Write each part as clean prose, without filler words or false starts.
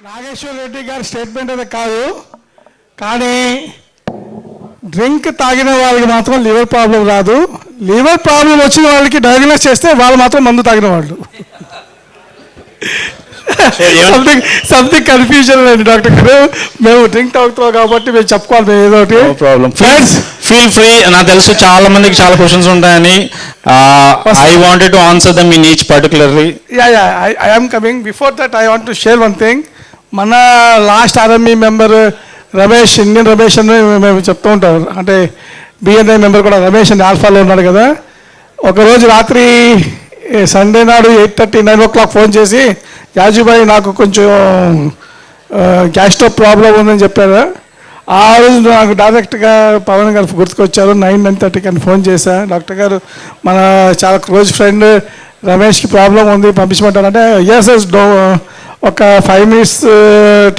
నాగేశ్వర రెడ్డి గారి స్టేట్మెంట్ అది కాదు, కానీ డ్రింక్ తాగిన వాళ్ళకి మాత్రం లివర్ ప్రాబ్లం రాదు. లివర్ ప్రాబ్లం వచ్చిన వాళ్ళకి డయాగ్నోస్ చేస్తే వాళ్ళు మాత్రం మందు తాగిన వాళ్ళు. సంథింగ్ కన్ఫ్యూజన్ అండి డాక్టర్ గారు. మేము డ్రింక్ తాగుతున్నాం కాబట్టి మేము చెప్పుకోవాలి ఏదో ప్రాబ్లం. Friends feel free. నాకు తెలుసు చాలా మందికి చాలా క్వశ్చన్స్ ఉంటాయని. I wanted to answer them in each particularly. I am coming. Before that I want to share one thing. మన last RME member Ramesh, Indian Ramesh అని మేము చెప్తూ ఉంటాం. అంటే బిఎన్ఐ మెంబర్ కూడా రమేష్ అని ఆల్ఫాలో ఉన్నాడు కదా. ఒకరోజు రాత్రి సండే నాడు 8:30, 9 o'clock ఫోన్ చేసి, యాజుబాయి నాకు కొంచెం గ్యాస్ట్రో ప్రాబ్లం ఉందని చెప్పారు. ఆ రోజు నాకు డైరెక్ట్గా పవన్ గారు గుర్తుకొచ్చారు. 9:30 అని ఫోన్ చేశా. డాక్టర్ గారు మన చాలా క్లోజ్ ఫ్రెండ్ రమేష్కి ప్రాబ్లం ఉంది పంపించమంటారంటే, ఎస్ ఒక 5 minutes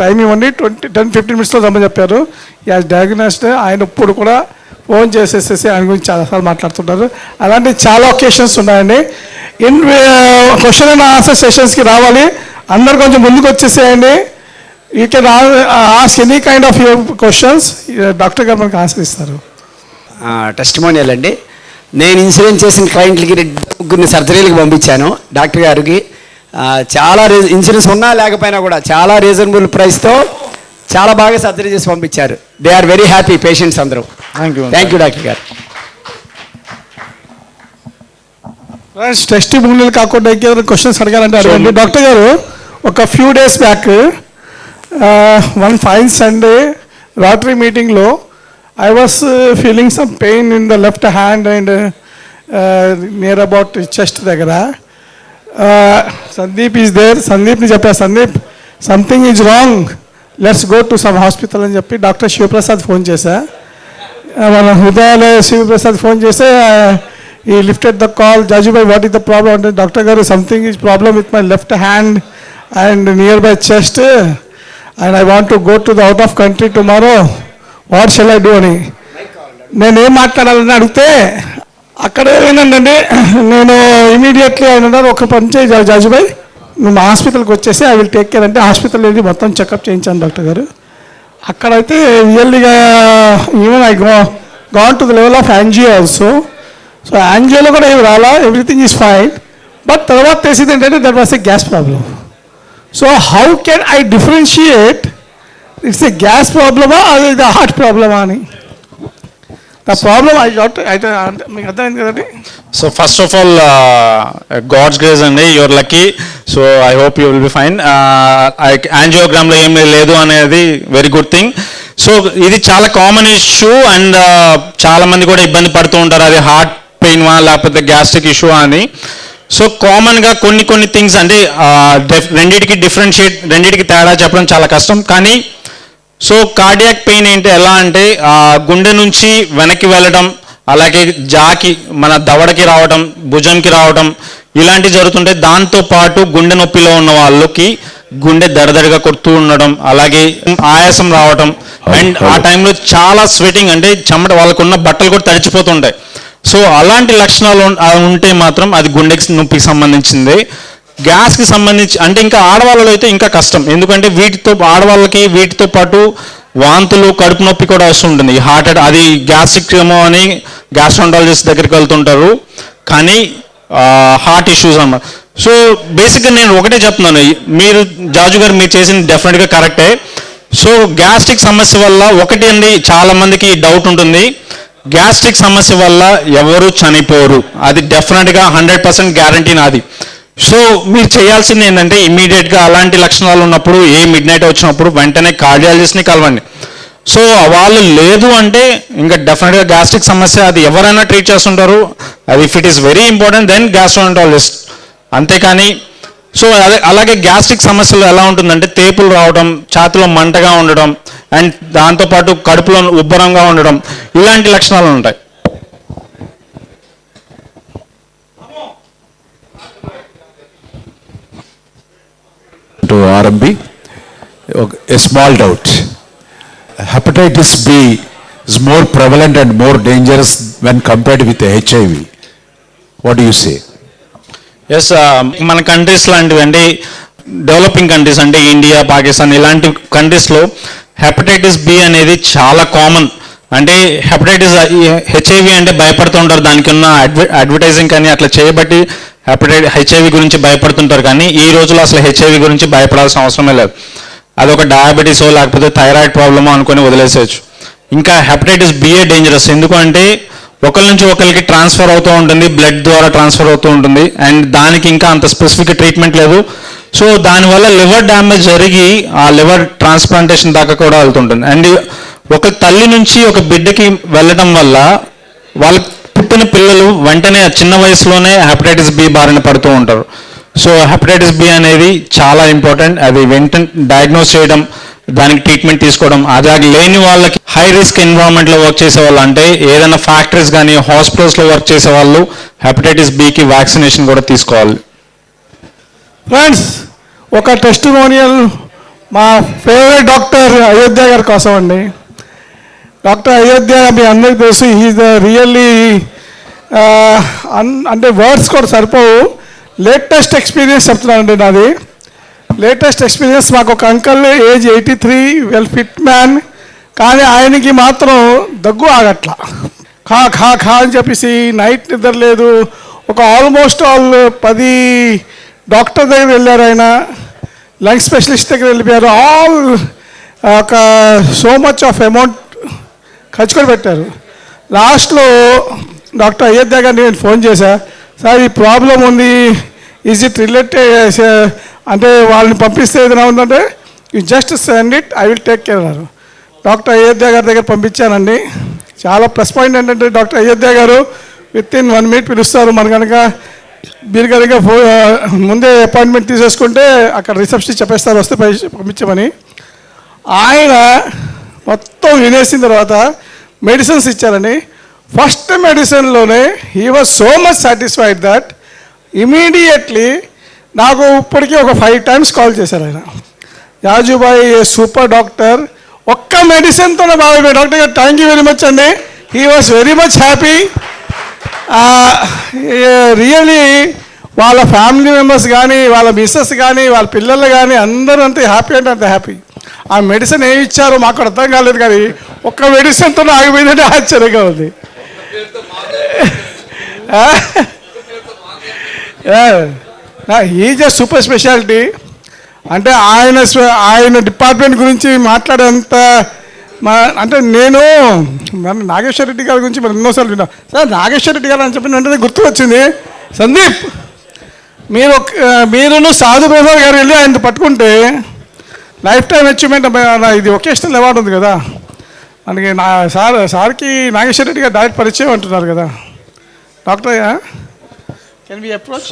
టైం ఇవ్వండి, 10-15 minutesలో రమ్మని చెప్పారు. As diagnosed. ఆయన ఇప్పుడు కూడా ఫోన్ చేసేసేసి ఆయన గురించి చాలాసార్లు మాట్లాడుతుంటారు. అలాంటి చాలా ఒకేషన్స్ ఉన్నాయండి. క్వశ్చన్ అండ్ ఆన్సర్ సెషన్స్కి రావాలి అందరు, కొంచెం ముందుకు వచ్చేసేయండి. You can ask any kind of your questions. Doctor గారు మనకు ఆన్సర్ ఇస్తారు. టెస్టిమోనియల్ అండి. నేను ఇన్సూరెన్స్ చేసిన క్లయింట్లకి 2 సర్జరీలకు పంపించాను డాక్టర్ గారికి. చాలా ఇన్సూరెన్స్ ఉన్నా లేకపోయినా కూడా చాలా రీజనబుల్ ప్రైస్తో చాలా బాగా సర్జరీ చేసి పంపించారు. They are very happy patients అందరూ. Thank you doctor garu. Friends testimonial కాకుండా ఇంకేదైనా క్వశ్చన్స్ అడగాలంటే అడగండి. డాక్టర్ గారు, ఒక few days back one fine Sunday rotary మీటింగ్లో I was feeling some pain in the left hand and near about chest దగ్గర. Sandeep is there. సందీప్ని చెప్పా, Sandeep something is wrong, let's go to some hospital అని చెప్పి doctor Sivaprasad phone చేశా. మన Hrudayalaya Sivaprasad phone చేస్తే ఈ lifted the call. Jajubhai, what is the problem అంటే, డాక్టర్ గారు something is problem with my left hand and near by chest and I want to go to the out of country tomorrow, what shall I do అని. నేనేం మాట్లాడాలని అడిగితే అక్కడ ఏమైందండి, నేను immediately ఆయన ఒక పని చేయి జాజుబాయ్, నువ్వు మా హాస్పిటల్కి వచ్చేసి ఐ విల్ టేక్ కేర్ అంటే హాస్పిటల్ వెళ్ళి మొత్తం చెకప్ చేయించాను డాక్టర్ గారు. అక్కడైతే రియల్లీగా even I gone to the level of angio also. So యాంజియోలో కూడా ఏమి రాలా, ఎవ్రీథింగ్ ఈజ్ ఫైన్. బట్ తర్వాత తెలిసింది ఏంటంటే that was a gas problem. So how can I differentiate it's a gas ప్రాబ్లమా అది ఇది హార్ట్ ప్రాబ్లమా అని. The problem I got, మీకు అర్థమైంది కదండి. So first of all god's grace అండి, your lucky. So I hope you will be fine. యాంజియోగ్రామ్లో ఏం లేదు అనేది వెరీ గుడ్ థింగ్. సో ఇది చాలా కామన్ ఇష్యూ అండ్ చాలా మంది కూడా ఇబ్బంది పడుతూ ఉంటారు, అది హార్ట్ పెయిన్వా లేకపోతే గ్యాస్ట్రిక్ ఇష్యూ అని. సో కామన్గా కొన్ని థింగ్స్ అంటే రెండింటికి తేడా చెప్పడం చాలా కష్టం. కానీ సో కార్డియాక్ పెయిన్ ఏంటి, ఎలా అంటే గుండె నుంచి వెనక్కి వెళ్ళడం, అలాగే జాకి మన దవడకి రావడం, భుజంకి రావడం, ఇలాంటివి జరుగుతుంటే దాంతోపాటు గుండె నొప్పిలో ఉన్న వాళ్ళకి గుండె దడదడిగా కొడుతూ ఉండడం, అలాగే ఆయాసం రావడం అండ్ ఆ టైంలో చాలా స్వెటింగ్, అంటే చెమట వాళ్ళకున్న బట్టలు కూడా తడిచిపోతుంటాయి. సో అలాంటి లక్షణాలు ఉంటే మాత్రం అది గుండెకి నొప్పికి సంబంధించింది. గ్యాస్కి సంబంధించి అంటే ఇంకా ఆడవాళ్ళలో అయితే ఇంకా కష్టం, ఎందుకంటే ఆడవాళ్ళకి వీటితో పాటు వాంతులు, కడుపు నొప్పి కూడా వస్తుంటుంది. హార్ట్ అటాక్ అది గ్యాస్ట్రిక్ ఏమో అని గ్యాస్ట్రాంటాలజిస్ట్ దగ్గరికి వెళ్తుంటారు, కానీ హార్ట్ ఇష్యూస్ అన్నమాట. సో బేసిక్గా నేను ఒకటే చెప్తున్నాను, మీరు జాజు గారు మీరు చేసింది డెఫినెట్గా కరెక్టే. సో గ్యాస్ట్రిక్ సమస్య వల్ల ఒకటి అండి, చాలా మందికి డౌట్ ఉంటుంది, గ్యాస్ట్రిక్ సమస్య వల్ల ఎవరు చనిపోరు, అది డెఫినెట్గా 100% గ్యారంటీ నాది. సో మీరు చేయాల్సింది ఏంటంటే ఇమీడియట్గా అలాంటి లక్షణాలు ఉన్నప్పుడు, మిడ్ నైట్ వచ్చినప్పుడు వెంటనే కార్డియాలజిస్ట్ని కలవండి. సో వాళ్ళు లేదు అంటే ఇంకా డెఫినెట్గా గ్యాస్ట్రిక్ సమస్య అది ఎవరైనా ట్రీట్ చేస్తుంటారు, అది if it is very important then gastroenterologist, అంతేకాని. సో అలాగే గ్యాస్ట్రిక్ సమస్యలు ఎలా ఉంటుందంటే తేపులు రావడం, ఛాతిలో మంటగా ఉండడం అండ్ దాంతోపాటు కడుపులో ఉబ్బరంగా ఉండడం, ఇలాంటి లక్షణాలు ఉంటాయి. To RMB, a small doubt. Hepatitis B is more prevalent and more dangerous when compared with HIV. What do you say? Yes, మన కంట్రీస్ లాంటివి అండి డెవలపింగ్ కంట్రీస్ అంటే ఇండియా, పాకిస్తాన్ ఇలాంటి కంట్రీస్లో హెపటైటిస్ బి అనేది చాలా కామన్. అంటే హెపటైటిస్ హెచ్ఐవి అంటే భయపడుతుంటారు, దానికి ఉన్న అడ్వర్టైజింగ్ కానీ అట్లా చేయబట్టి హెచ్ఐవి గురించి భయపడుతుంటారు. కానీ ఈ రోజుల్లో అసలు హెచ్ఐవి గురించి భయపడాల్సిన అవసరమే లేదు. అదొక డయాబెటీసో లేకపోతే థైరాయిడ్ ప్రాబ్లమో అనుకొని వదిలేసేయచ్చు. ఇంకా హెపటైటిస్ బిఏ డేంజరస్, ఎందుకంటే ఒకరి నుంచి ఒకరికి ట్రాన్స్ఫర్ అవుతూ ఉంటుంది, బ్లడ్ ద్వారా ట్రాన్స్ఫర్ అవుతూ ఉంటుంది. అండ్ దానికి ఇంకా అంత స్పెసిఫిక్ ట్రీట్మెంట్ లేదు. సో దానివల్ల లివర్ డ్యామేజ్ జరిగి ఆ లివర్ ట్రాన్స్ప్లాంటేషన్ దాకా కూడా వెళ్తుంటుంది. అండ్ ఒక తల్లి నుంచి ఒక బిడ్డకి వెళ్ళటం వల్ల వాళ్ళ పుట్టిన పిల్లలు వెంటనే చిన్న వయసులోనే హెపటైటిస్ బి బారిన పడుతూ ఉంటారు. సో హెపటైటిస్ బి అనేది చాలా ఇంపార్టెంట్. అది వెంటనే డయాగ్నోస్ చేయడం, దానికి ట్రీట్మెంట్ తీసుకోవడం. అది లేని వాళ్ళకి హై రిస్క్ ఎన్విరాన్మెంట్లో వర్క్ చేసే వాళ్ళు, అంటే ఏదైనా ఫ్యాక్టరీస్ కానీ హాస్పిటల్స్లో వర్క్ చేసే వాళ్ళు హెపటైటిస్ బికి వ్యాక్సినేషన్ కూడా తీసుకోవాలి. ఫ్రెండ్స్, ఒక టెస్టిమోనియల్ మా ఫేవరెట్ డాక్టర్ అయోధ్య గారి కోసం అండి. డాక్టర్ అయోధ్య మీ అందరికీ తెలుసు, ఈజ్ ద రియల్లీ అంటే వర్డ్స్ కూడా సరిపోవు. లేటెస్ట్ ఎక్స్పీరియన్స్ చెప్తున్నానండి నాది. లేటెస్ట్ ఎక్స్పీరియన్స్, మాకు ఒక uncle age 83, well fit man, కానీ ఆయనకి మాత్రం దగ్గు ఆగట్లా. ఖా ఖా ఖా అని చెప్పేసి నైట్ నిద్ర లేదు. ఒక ఆల్మోస్ట్ ఆల్ 10 డాక్టర్ దగ్గర వెళ్ళారు, ఆయన లంగ్ స్పెషలిస్ట్ దగ్గర వెళ్ళిపోయారు. ఆల్ ఒక సో మచ్ ఆఫ్ అమౌంట్ ఖర్చు కూడా పెట్టారు. లాస్ట్లో డాక్టర్ అయోధ్య గారిని నేను ఫోన్ చేశా, సార్ ఈ ప్రాబ్లం ఉంది, ఈజ్ ఇట్ రిలేటెడ్ అంటే వాళ్ళని పంపిస్తే ఏదైనా ఉందంటే you just send it, I will take care అన్నారు. డాక్టర్ అయోధ్య గారి దగ్గర పంపించానండి. చాలా ప్లస్ పాయింట్ ఏంటంటే డాక్టర్ అయోధ్య గారు విత్ ఇన్ 1 minute పిలుస్తారు. మన కనుక మీరు కనుక ముందే అపాయింట్మెంట్ తీసేసుకుంటే అక్కడ రిసెప్షన్ చెప్పేస్తారు వస్తే పంపించమని. ఆయన మొత్తం వినేసిన తర్వాత మెడిసిన్స్ ఇచ్చారని. ఫస్ట్ మెడిసిన్లోనే he was so much satisfied that immediately నాకు ఇప్పటికీ ఒక 5 times కాల్ చేశారు ఆయన. యాజుబాయ్ సూపర్ డాక్టర్, ఒక్క మెడిసిన్తోనే బాగా. డాక్టర్ గారు థ్యాంక్ యూ వెరీ మచ్ అండి. He was very much happy. Really వాళ్ళ ఫ్యామిలీ మెంబర్స్ కానీ, వాళ్ళ మిస్సెస్ కానీ, వాళ్ళ పిల్లలు కానీ అందరూ అంతే హ్యాపీ అంటే అంత హ్యాపీ. ఆ మెడిసిన్ ఏమి ఇచ్చారో మాకు అర్థం కాలేదు, కానీ ఒక్క మెడిసిన్తో ఆగిపోయిందంటే ఆశ్చర్యంగా ఉంది. Is a super speciality. అంటే ఆయన డిపార్ట్మెంట్ గురించి మాట్లాడేంత అంటే నేను నాగేశ్వర రెడ్డి గారి గురించి మరి ఎన్నోసార్లు విన్నాను. సార్ నాగేశ్వర రెడ్డి గారు అని చెప్పిన వెంటనే గుర్తు వచ్చింది, సందీప్ మీరును సాధు ప్రసాద్ గారు వెళ్ళి ఆయన పట్టుకుంటే లైఫ్ టైం అచీవ్మెంట్ ఇది ఒకేషనల్ అవార్డు ఉంది కదా మనకి. సార్కి నాగేశ్వర రెడ్డి గారు డైరెక్ట్ పరిచయం అంటున్నారు కదా డాక్టర్. కెన్ బి అప్రోచ్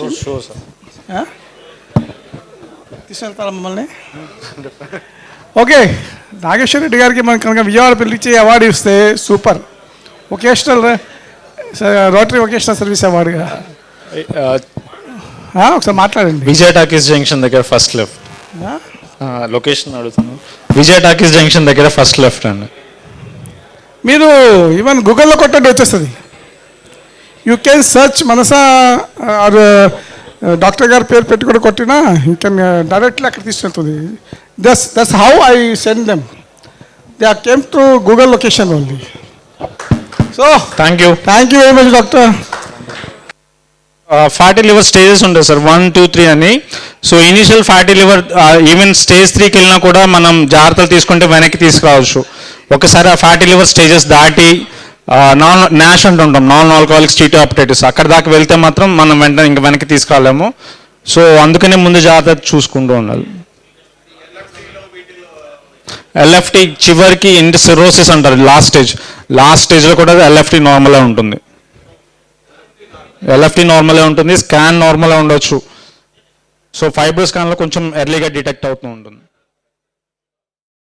తీసుకెళ్తారా మమ్మల్ని? ఓకే, నాగేశ్వర రెడ్డి గారికి మనం కనుక విజయవాడ పిలిచి అవార్డు ఇస్తే super. Vocational rotary vocational service అవార్డుగా ఒకసారి మాట్లాడండి. విజయ టాకీస్ జంక్షన్ దగ్గర ఫస్ట్ లెఫ్ట్. లొకేషన్ అడుగుతున్నాను. విజయ టాకీస్ జంక్షన్ దగ్గర ఫస్ట్ లెఫ్ట్ అండి. మీరు ఈవెన్ గూగుల్లో కొట్టండి వచ్చేస్తుంది. You can search Manasa doctor గారి పేరు పెట్టి కూడా కొట్టినా యూ కెన్ డైరెక్ట్లీ అక్కడ తీసుకెళ్తుంది. That's how I send them. They are came to Google location only. So thank you very much doctor. Fatty liver stages ఉంటాయి సార్, 1, 2, 3 అని. So initial fatty liver even stage 3కి వెళ్ళినా కూడా మనం జాగ్రత్తలు తీసుకుంటే వెనక్కి తీసుకురావచ్చు. ఒకసారి ఆ ఫ్యాటీ లివర్ స్టేజెస్ దాటి నాష్ అంటుంటాం, నాన్ ఆల్కహాలిక్ స్టీటోహెపటైటిస్, అక్కడ దాకా వెళ్తే మాత్రం మనం వెంటనే ఇంకా వెనక్కి తీసుకురాలేము. సో అందుకనే ముందు జాగ్రత్త చూసుకుంటూ ఉండాలి. ఎల్ఎఫ్టీ చివరికి ఇంటి సిరోసిస్ అంటారు, లాస్ట్ స్టేజ్లో కూడా ఎల్ఎఫ్టీ నార్మల్గా ఉంటుంది. ఎల్ఎఫ్టీ నార్మల్గా ఉంటుంది, స్కాన్ నార్మల్గా ఉండొచ్చు. సో ఫైబ్రో స్కాన్లో కొంచెం ఎర్లీగా డిటెక్ట్ అవుతూ ఉంటుంది.